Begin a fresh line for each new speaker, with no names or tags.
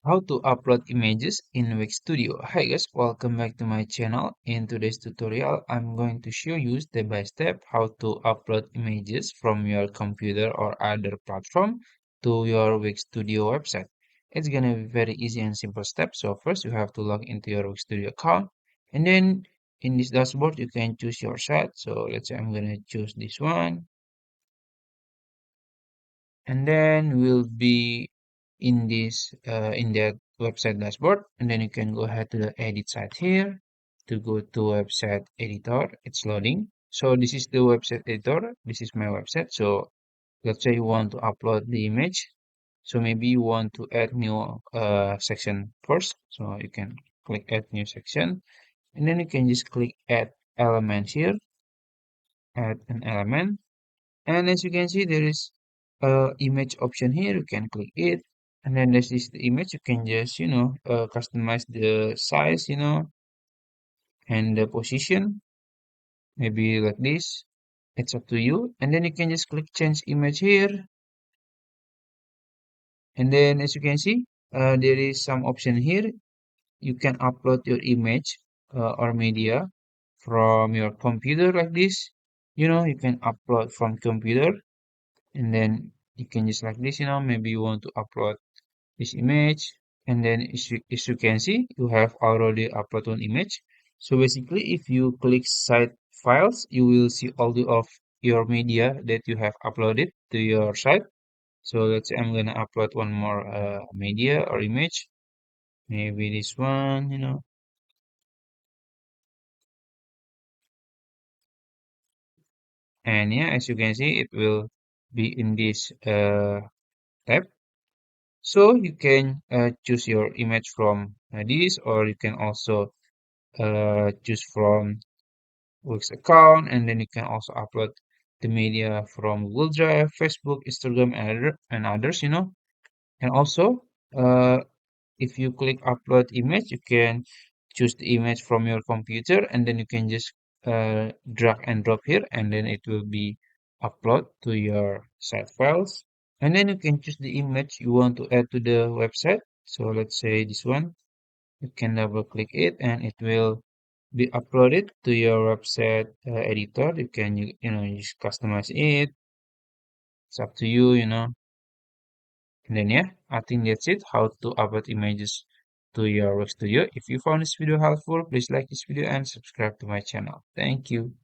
How to upload images in Wix Studio. Hi guys, welcome back to my channel. In today's tutorial, I'm going to show you step by step how to upload images from your computer or other platform to your Wix Studio website. It's gonna be very easy and simple step. So first you have to log into your Wix Studio account, and then in this dashboard you can choose your site. So let's say I'm gonna choose this one, and then we'll be in this in that website dashboard, and then you can go ahead to the edit site here to go to website editor. It's loading. So this is the website editor, this is my website. So let's say you want to upload the image, so maybe you want to add new section first, so you can click add new section, and then you can just click add element here, add an element. And as you can see, there is a image option here. You can click it, and then this is the image. You can just, customize the size, and the position, maybe like this. It's up to you. And then you can just click change image here. And then as you can see, there is some option here. You can upload your image or media from your computer like this. You can upload from computer, and then you can just like this, maybe you want to upload this image, and then as you can see, you have already uploaded one image. So basically, if you click site files, you will see all the of your media that you have uploaded to your site. So let's say I'm gonna upload one more media or image, maybe this one, and yeah, as you can see, it will be in this tab. So you can choose your image from this, or you can also choose from Wix account, and then you can also upload the media from Google Drive, Facebook, Instagram, and others, And also, uh, if you click upload image, you can choose the image from your computer, and then you can just drag and drop here, and then it will be upload to your site files. And then you can choose the image you want to add to the website. So let's say this one. You can double click it, and it will be uploaded to your website editor. You can you just customize it. It's up to you, And then yeah, I think that's it. How to upload images to your work studio. If you found this video helpful, please like this video and subscribe to my channel. Thank you.